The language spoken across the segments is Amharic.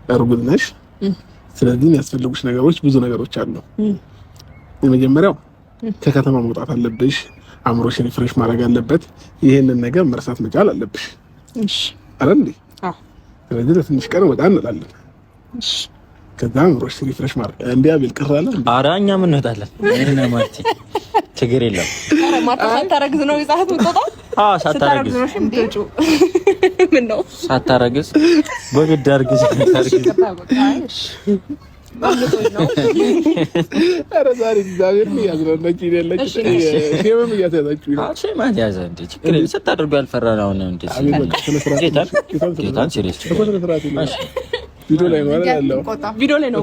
እርጉዝ ነሽ። ስለዚህ የሚያስፈልጉሽ ነገሮች ብዙ ነገሮች አሉ። የመጀመሪያው ከከተማ መውጣት አለብሽ። አእምሮሽን ፍሬሽ ማድረግ አለበት። ይሄንን ነገር መርሳት መቻል አለብሽ። እሺ አይደል? ስለዚህ ለትንሽ ቀን ወጣ እንላለን። እሺ ከዛ አእምሮሽ ፍሬሽ ማድረግ እንዴ አቤል ቀራለ። ኧረ እኛ ምን እንወጣለን? እኔና ማርቲ ችግር የለም። ኧረ ማርቲ ሳታረግዝ ነው ይዛት ወጣው? አዎ ሳታረግዝ ነው ሽምጥጩ። ምን ነው ሳታረግዝ በግድ አርግዝ ታርግዝ። ኧረ ዛሬ እግዚአብሔር ነው ያዝናናች ይለለች። ሼምም እያተያዛችሁ ነው። አዎ ሼም ያዘ እንዴ ችግር የለም። ስታደርጉ ያልፈራናው ነው እንዴ ጌታን ሲሪየስ ቪዲዮ ላይ ነው ያለው። ቪዲዮ ላይ ነው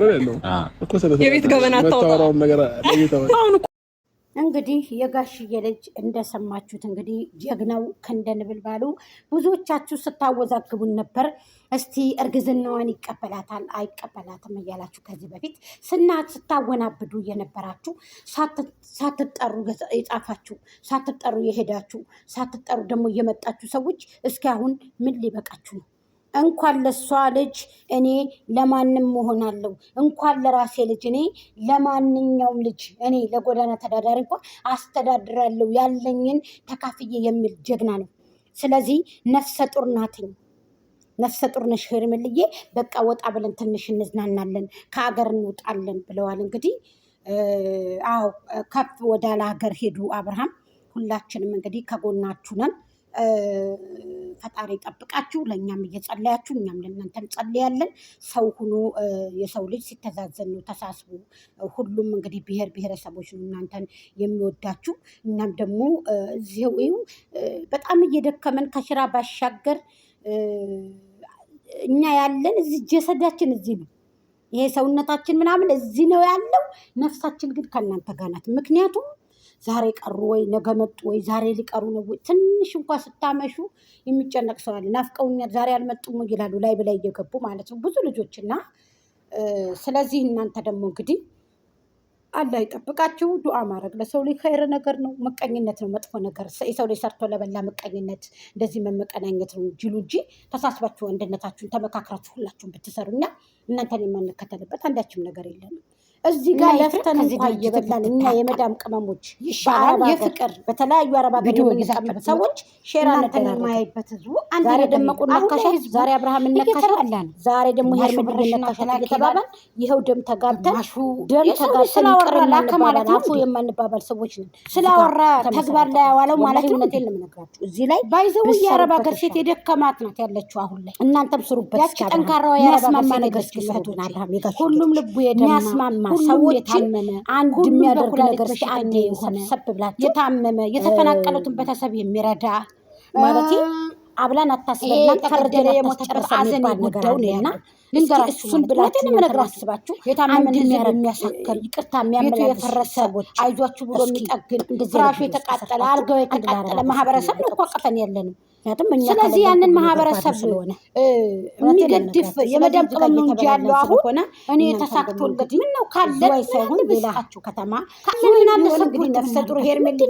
ያለው እኮ የቤት ገበና ታወራው ነገር አለ። እንግዲህ የጋሽዬ ልጅ እንደሰማችሁት እንግዲህ ጀግናው ከንደንብልባሉ ብዙዎቻችሁ ስታወዛግቡን ነበር። እስቲ እርግዝናዋን ይቀበላታል አይቀበላትም እያላችሁ ከዚህ በፊት ስታወናብዱ የነበራችሁ ሳትጠሩ የጻፋችሁ ሳትጠሩ የሄዳችሁ ሳትጠሩ ደግሞ የመጣችሁ ሰዎች እስኪ አሁን ምን ሊበቃችሁ ነው? እንኳን ለሷ ልጅ እኔ ለማንም እሆናለሁ፣ እንኳን ለራሴ ልጅ እኔ ለማንኛውም ልጅ እኔ ለጎዳና ተዳዳሪ እንኳን አስተዳድራለሁ ያለኝን ተካፍዬ የሚል ጀግና ነው። ስለዚህ ነፍሰ ጡር ናትኝ፣ ነፍሰ ጡር ነሽ ሄርሜልዬ፣ በቃ ወጣ ብለን ትንሽ እንዝናናለን፣ ከሀገር እንውጣለን ብለዋል። እንግዲህ አዎ ከፍ ወዳለ ሀገር ሄዱ አብርሃም። ሁላችንም እንግዲህ ከጎናችሁ ነን። ፈጣሪ ጠብቃችሁ፣ ለእኛም እየጸለያችሁ እኛም ለእናንተ እንጸልያለን። ሰው ሁኖ የሰው ልጅ ሲተዛዘን ነው ተሳስቡ። ሁሉም እንግዲህ ብሔር ብሔረሰቦች ነው እናንተን የሚወዳችሁ። እኛም ደግሞ እዚው በጣም እየደከመን ከሽራ ባሻገር እኛ ያለን እዚህ ጀሰዳችን እዚህ ነው። ይሄ ሰውነታችን ምናምን እዚህ ነው ያለው። ነፍሳችን ግን ከእናንተ ጋር ናት። ምክንያቱም ዛሬ ቀሩ ወይ ነገ መጡ ወይ ዛሬ ሊቀሩ ነው ወይ ትንሽ እንኳን ስታመሹ የሚጨነቅ ሰው አለ። ናፍቀውኛል ዛሬ አልመጡም ይላሉ ላይ በላይ እየገቡ ማለት ነው ብዙ ልጆችና ስለዚህ እናንተ ደግሞ እንግዲህ አላህ ይጠብቃችሁ። ዱዓ ማድረግ ለሰው ልጅ ኸይር ነገር ነው። መቀኝነት ነው መጥፎ ነገር። የሰው ልጅ ሰርቶ ለበላ መቀኝነት እንደዚህ መመቀናኘት ነው እንጂ ተሳስባችሁ አንድነታችሁን ተመካክራችሁ ሁላችሁም ብትሰሩኛ እናንተን የማንከተልበት አንዳችም ነገር የለንም። እዚህ ጋር ለፍተን እንኳን እየበላን እኛ የመዳም ቅመሞች የፍቅር በተለያዩ አረብ ሀገር የምንቀመጥ ሰዎች ሼር አንተን ማይበት ህዝቡ አንድ የደመቁ ነካሽ ዛሬ አብርሃም ነካሽ ዛሬ ደግሞ ሄርሜል ነካሽ ተባባል። ይሄው ደም ተጋብተን ስላወራ ለከማለት አፉ የማንባባል ሰዎች ነን። ስላወራ ተግባር ላይ ያዋለው ማለት ነው። እንዴት ለምነግራችሁ እዚህ ላይ ባይዘው የአረብ ሀገር ሴት የደከማት ናት ያለችው አሁን ላይ። እናንተም ስሩበት። ያቺ ጠንካራው ያስማማ ነገር እስኪሰጡን አብርሃም ይጋሽ ሁሉም ልቡ የደማ ሰዎችን አንድ የሚያደርግ ነገር አንዴ ሰብሰብ ብላችሁ የታመመ የተፈናቀሉትን ቤተሰብ የሚረዳ ማለት አብላን አታስበላ ተርደለ የሞተበት አዘን ጉዳዩ ነውና ልንገራችሁ እሱን ብላችሁ ነገር አስባችሁ የታመመን የሚያሳክል ይቅርታ የሚያመላልስ የፈረሰቦች አይዟችሁ ብሎ የሚጠግን ፍራሹ የተቃጠለ አልጋው የተቃጠለ ማህበረሰብ ነው ቆቀፈን ያለነው። ስለዚህ ያንን ማህበረሰብ ስለሆነ የሚገድፍ የመዳም ቅመም ነው እንጂ ያለው አሁን እኔ ተሳክቶለት ምን ነው ካለ ሳይሆን ሌላችሁ ከተማ ካለን አነሰ እንግዲህ ነፍሰ ጡር ሄርሜል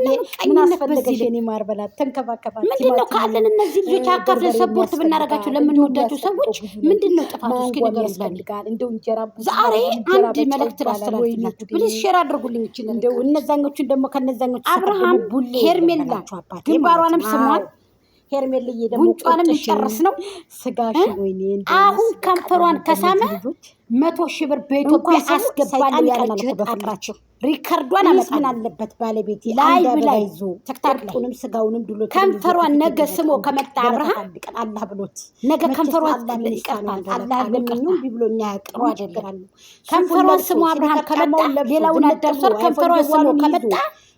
ምን አስፈልገሽ እኔ ማርበላት ተንከባከባችሁ ምንድነው ካለን እነዚህ ልጆች አካፍለን ሰፖርት ብናረጋችሁ ለምንወዳችሁ ሰዎች ምንድነው ጥፋቱ? እስኪ ነገር ይፈልጋል እንደው እንጀራ ዛሬ አንድ መልእክት ላስተላልፍላችሁ ፕሊዝ ሼር አድርጉልኝ። ይችላል እንደው እነዛኞቹን ደግሞ ከነዛኞቹ አብርሃም ሄርሜል ላችሁ አባት ግንባሯንም ስሟን ሄርሜልዬ ደግሞ ጉንጯንም ይጨርስ ነው ስጋሽ ወይኔ አሁን ከንፈሯን ከሳመ 100,000 ብር በኢትዮጵያ አስገባለሁ ያለችው በፍቅራቸው ሪከርዷን አመጣን አለበት ባለቤት ላይ ብላይዞ ተክታክቱንም ስጋውንም ዱሎ ከንፈሯን ነገ ስሞ ከመጣ አብርሃም አላህ ብሎት ነገ ከንፈሯን ይቀርታል አላህ ለምንም ቢብሎኛ ያቀሩ አደረጋሉ። ከንፈሯን ስሞ አብርሃም ከመጣ ሌላውን አደርሷል። ከንፈሯን ስሞ ከመጣ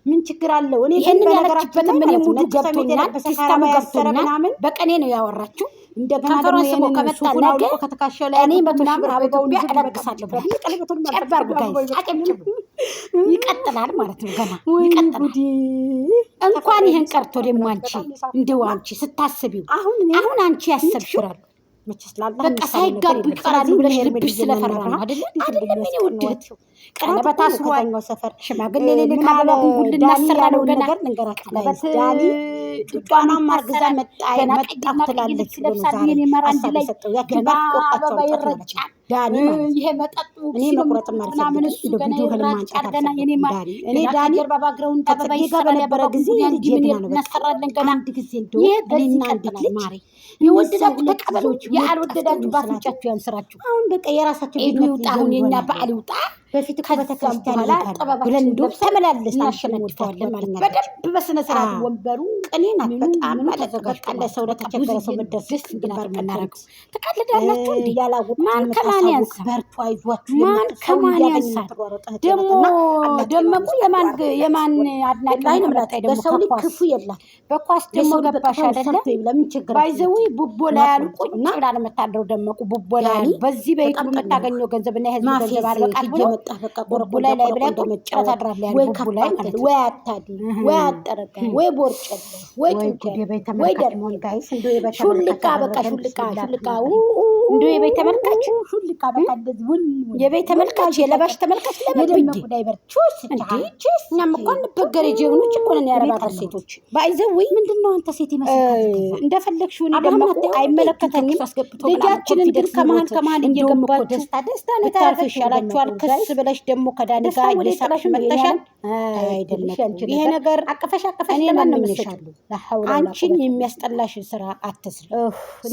ምን ችግር አለው? እኔ ይሄንን ያለችበት ምን ሙሉ ገብቶኛል። ሲስተም ገብቶኛል። በቀኔ ነው ያወራችሁ። እንደገና ደግሞ ስሞ ከመጣ ነገ ከተካሸለ እኔ በምናም አበባው ያለቅሳለሁ። ቀለበቱን ማርባር ጋይስ አጨብጭቡ። ይቀጥላል ማለት ነው። ገና ይቀጥላል። እንኳን ይሄን ቀርቶ ደግሞ አንቺ እንደው አንቺ ስታስቢው አሁን አንቺ ያሰብሽራል መቼስ ላላህ በቃ ሳይጋቡ ይቀራሉ ብለሽ ልብሽ ስለፈራ ነው አይደል? አይደለም እኔ ወደት ቀለበት አስሯኛው ሰፈር ሽማግሌ ለኔ ካባቡ ጉልና ሰራ ነው ገና ነገር ልንገራችሁ ዳኒ ጡጧን ማርግዛ መጣ ትላለች ለብሳኝ እኔ መራንድ ላይ ገና አበባ ይረጫል ዳኒ ይሄ መጠጡ እኔ መቁረጥ ማለት ነው እሱ ገና ይረጫል ገና እኔ ዳኒ ባባግራውን ተበባይ በነበረ ጊዜ ልጅ ምን እናሰራለን ገና አንድ ጊዜ እንደው እኔና አንድ ማሪ የወደዳችሁ ተቀበሉት ያልወደዳችሁ ባፍንጫችሁ ያንስራችሁ አሁን በቃ የራሳችሁ ቤት ይውጣ አሁን የኛ በዓል ይውጣ በፊት ከተከስተን በኋላ ብለን እንደው ተመላለስን አሸንፈዋለን ማለት ነው በደንብ በስነ ስርዓት ወንበሩ ቅኔና በጣም ተዘጋጅቷል ሰው ለተቸገረ ሰው መደስስ ግንባር መናረቀው ተቀልዳላችሁ እንዴ ያላወቁ ማን ከማን ያንስ በርቱ አይዟችሁ ማን ከማን ያንስ ደሞ ደመቁ የማን አድናቂ ላይ ነው ማለት ደሞ ሰው ልክ ክፉ የለም በኳስ ደሞ ገባሽ አይደለ ለምን ችግር ባይዘው ቡቦላ ያሉ ቁጭ ብላ ለመታደሩ ደመቁ ቡቦላ በዚህ በይቱ መታገኘው ገንዘብና የህዝብ ገንዘብ አልበቃት ብሎ ቡቦላ ላይ ብላ ቁጭ አድራለ ያለው ቡቦላ ማለት ወይ አታዲ ወይ አጠረቀ ወይ ቦርጭ ወይ ጡት ወይ ደርሞን ጋይስ እንደው የበታ ሹልቃ በቃ ሹልቃ እንደው የቤት ተመልካች ሹልቃ በቃ እንደዚህ ውን የቤት ተመልካች የለባሽ ተመልካች ለምን ዳይቨርቹስ እንዴ እኛም እኮ እንበገር ጀግኖች እኮ ነን ያረባበር ሴቶች ባይዘው ምንድነው አንተ ሴት ይመስላል እንደፈለግሽው ነው ደመቁ አይመለከተኝም ልጃችንን ግን ከማን እየገመቁ ደስታ ነው ታርፈሽ ያላችኋል ከስ ብለሽ ደሞ ከዳኒ ጋር እየሰራሽ መጣሻል አይደለም ይሄ ነገር አቀፈሽ ለማን ነው የምንሻለው አንቺን የሚያስጠላሽ ስራ አትስሪ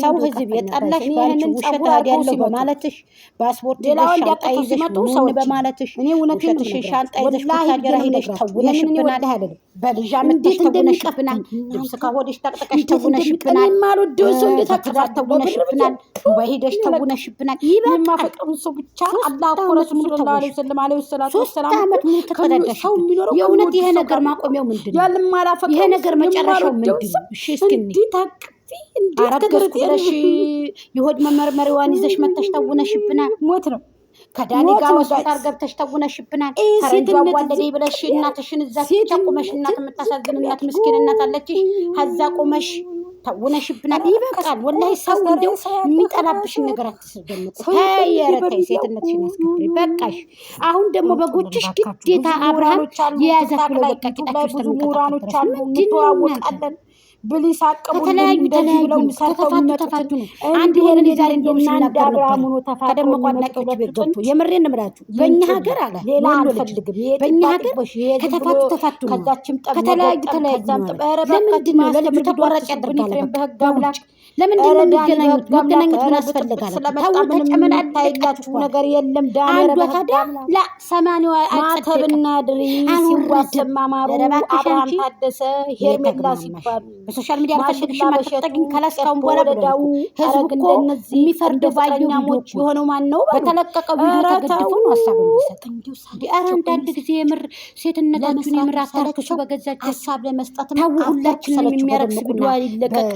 ሰው ህዝብ የጠላሽ ባንቺ ውሸት ያለው በማለትሽ ፓስፖርት ሻንጣ ይዘሽ ሰው በማለትሽ እኔ እውነትሽ ሻንጣ ይዘሽ ታገራ ሄደሽ ተውነሽብናል በልጃ ምትሽ ተውነሽብናል ልብስ ከሆድሽ ተቀጥቀሽ ተውነሽብናል ማልወደው ሰው እንደተከፋት ተውነሽብናል ዱባይ ሄደሽ ተውነሽብናል የማፈቅሩን ሰው ብቻ አላህ ረሱል ሰለላሁ ዐለይሂ ወሰለም አመት ሙሉ ተቀደደሽ የእውነት ይሄ ነገር ማቆሚያው ምንድነው ያልማላፈቅ ይሄ ነገር መጨረሻው ምንድነው እሺ እስኪ አረገዝኩ ብለሽ የሆድ መመርመሪያዋን ይዘሽ መተሽ ተውነሽብናል ሞት ነው ከዳኒ ጋር ሆስፒታል ገብተሽ ተውነሽብናል ከረጃው ወለዴ ብለሽ እናትሽን እዛ ተቆመሽ እናት የምታሳዝን እናት ምስኪን እናት አለችሽ ከዛ ቆመሽ ተውነሽብናል ይበቃል ወላሂ ሰው እንደው የሚጠላብሽ ነገር አትስደምቁ ታየረታይ ሴትነትሽን ያስከብሪ በቃሽ አሁን ደግሞ በጎችሽ ግዴታ አብርሃም የያዛችሁ ነው በቃ ቂጣችሁ ተምራኖች አሉ እንተዋወቃለን ብሊስ አቀሙ እንደዚህ ብለው ተፋቱ ነው አንድ ይሄንን ዛሬ እንደውም ሲናገር ከደመቁ አድናቂዎች ቤት ገብቶ የምሬን እንምላችሁ በእኛ ሀገር አለ ሌላ አልፈልግም በእኛ ሀገር ከተፋቱ ነው ከዛችም ተለያዩ ከዛም ለምንድን ነው ለልጁ ተቆራጭ ያደርጋል በህግ አምላክ ለምንድን ነው የሚገናኙት መገናኘት ምን ያስፈልጋል ታው ተጨመናታይላችሁ ነገር የለም ዳመረ በታዲያ ላ 80 አጥተብና ድሪ ሲዋሰማማሩ አብርሃም ታደሰ ሄርሜላ ሲባሉ በሶሻል ሚዲያ ተሽግሽ ማጥተግን ከላስካውን በኋላ ብለው ህዝብ እኮ የሚፈርደው ባይኛሞች የሆነው ማን ነው በተለቀቀው ቪዲዮ ተገድፎ ነው ሐሳብ የሚሰጥ እንዲው ሳዲአራ አንዳንድ ጊዜ የምር ሴትነታችሁን የምራታርኩሽ በገዛች ሐሳብ ለመስጠት ነው ሁላችንም የሚያረክስ ቪዲዮ ይለቀቅ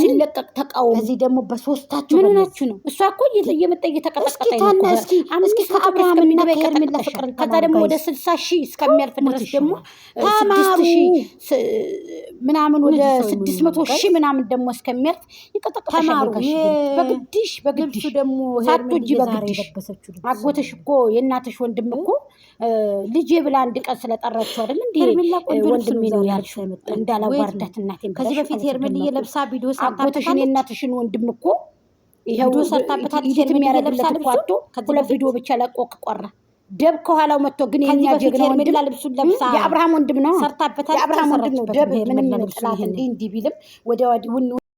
ሲለቀቅ ተቃውሞ እዚህ ደግሞ በሶስታችሁ ምን ናችሁ ነው እሷ እኮ እየመጣ እየተቀጠቀጠ ነው እስኪ ከአብርሃም እና ሄርሜላ ፍቅርን ከዛ ደግሞ ወደ 60,000 እስከሚያልፍ ድረስ ደግሞ 6,000 ምናምን ወደ 600,000 ምናምን ደግሞ እስከሚያልፍ ይቀጠቀጣል በግድሽ ደግሞ ሳትወጂ በግድሽ አጎተሽ እኮ የእናትሽ ወንድም እኮ ልጄ ብላ አንድ ቀን ስለጠራችሁ አይደል እንዴ ወንድሜ ነው ያልሽው እንዳላዋርዳት እናቴን ከዚህ በፊት ሄርሜላ የለብሳ ቪዲዮ ሳታውቁሽን የእናትሽን ወንድም እኮ ይሄው ሰርታበታል ሄርሜላ የለብሳ ልብሷ ሁለት ቪዲዮ ብቻ ለቆ ቀረ ደብ ከኋላው መጥቶ ግን የኛ ጀግና ሄርሜላ ልብሱን ለብሳ የአብርሃም ወንድም ነው ሰርታበታል የአብርሃም ወንድም ነው ደብ ምንም ጥላት እንዲህ ቢልም ወደ